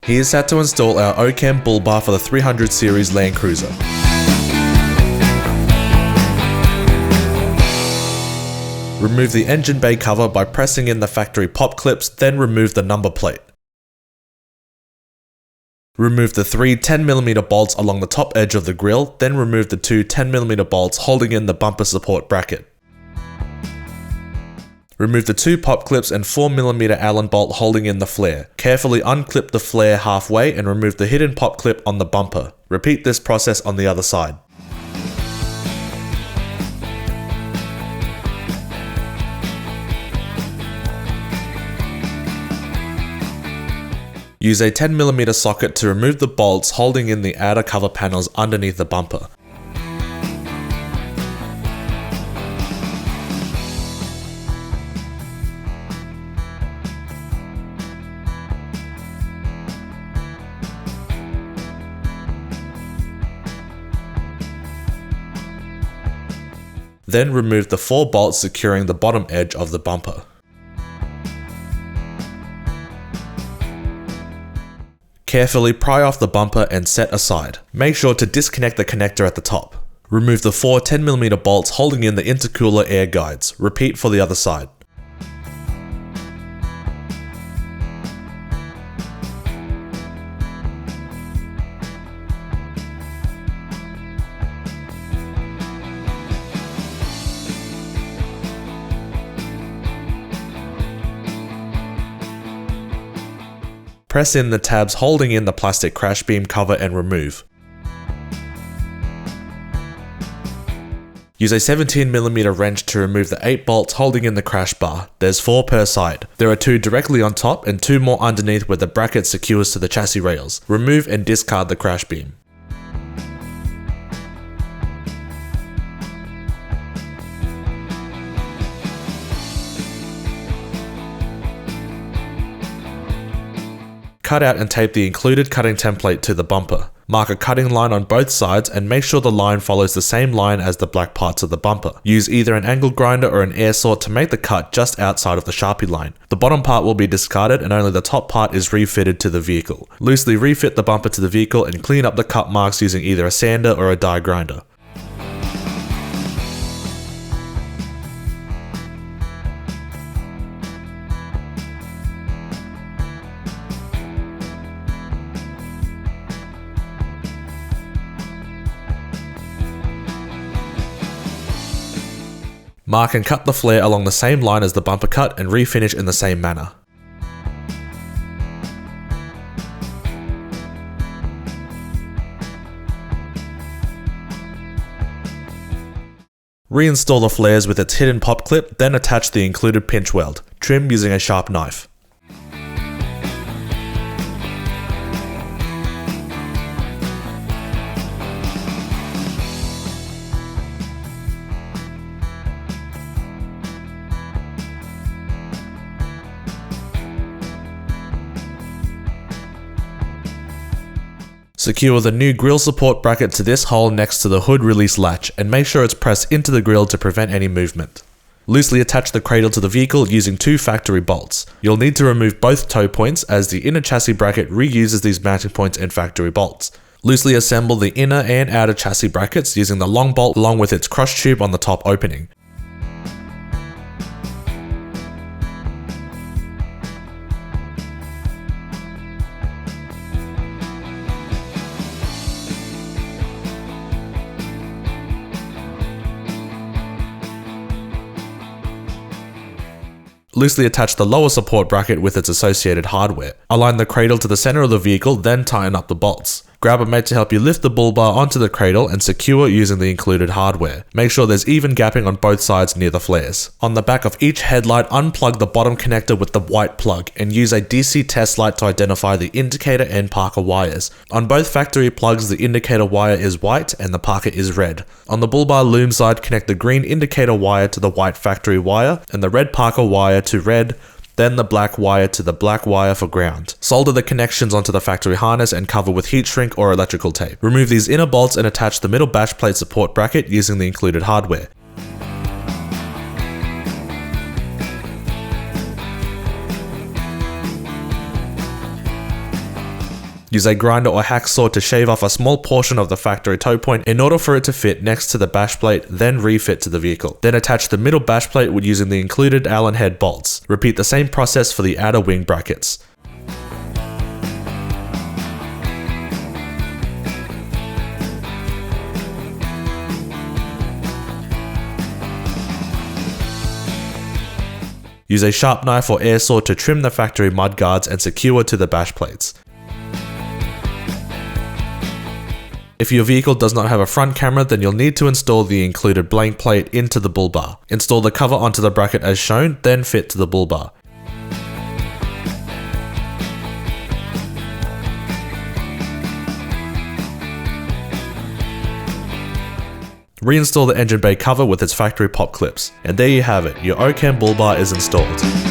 He is set to install our OCAM Bull Bar for the 300 series Landcruiser. Remove the engine bay cover by pressing in the factory pop clips, then remove the number plate. Remove the 3 10mm bolts along the top edge of the grille, then remove the 2 10mm bolts holding in the bumper support bracket. Remove the 2 pop clips and 4mm Allen bolt holding in the flare. Carefully unclip the flare halfway and remove the hidden pop clip on the bumper. Repeat this process on the other side. Use a 10mm socket to remove the bolts holding in the outer cover panels underneath the bumper. Then remove the 4 bolts securing the bottom edge of the bumper. Carefully pry off the bumper and set aside. Make sure to disconnect the connector at the top. Remove the 4 10mm bolts holding in the intercooler air guides. Repeat for the other side. Press in the tabs holding in the plastic crash beam cover and remove. Use a 17mm wrench to remove the 8 bolts holding in the crash bar. There's 4 per side. There are 2 directly on top and 2 more underneath where the bracket secures to the chassis rails. Remove and discard the crash beam. Cut out and tape the included cutting template to the bumper. Mark a cutting line on both sides and make sure the line follows the same line as the black parts of the bumper. Use either an angle grinder or an air saw to make the cut just outside of the Sharpie line. The bottom part will be discarded and only the top part is refitted to the vehicle. Loosely refit the bumper to the vehicle and clean up the cut marks using either a sander or a die grinder. Mark and cut the flare along the same line as the bumper cut and refinish in the same manner. Reinstall the flares with its hidden pop clip, then attach the included pinch weld. Trim using a sharp knife. Secure the new grille support bracket to this hole next to the hood release latch and make sure it's pressed into the grille to prevent any movement. Loosely attach the cradle to the vehicle using 2 factory bolts. You'll need to remove both toe points as the inner chassis bracket reuses these mounting points and factory bolts. Loosely assemble the inner and outer chassis brackets using the long bolt along with its cross tube on the top opening. Loosely attach the lower support bracket with its associated hardware. Align the cradle to the center of the vehicle, then tighten up the bolts. Grab a mate to help you lift the bull bar onto the cradle and secure using the included hardware. Make sure there's even gapping on both sides near the flares. On the back of each headlight, unplug the bottom connector with the white plug and use a DC test light to identify the indicator and parker wires. On both factory plugs, the indicator wire is white and the parker is red. On the bull bar loom side, connect the green indicator wire to the white factory wire and the red parker wire to red, then the black wire to the black wire for ground. Solder the connections onto the factory harness and cover with heat shrink or electrical tape. Remove these inner bolts and attach the middle bash plate support bracket using the included hardware. Use a grinder or hacksaw to shave off a small portion of the factory toe point in order for it to fit next to the bash plate, then refit to the vehicle. Then attach the middle bash plate with using the included Allen head bolts. Repeat the same process for the outer wing brackets. Use a sharp knife or air saw to trim the factory mud guards and secure to the bash plates. If your vehicle does not have a front camera, then you'll need to install the included blank plate into the bull bar. Install the cover onto the bracket as shown, then fit to the bull bar. Reinstall the engine bay cover with its factory pop clips. And there you have it, your OCAM Bull Bar is installed.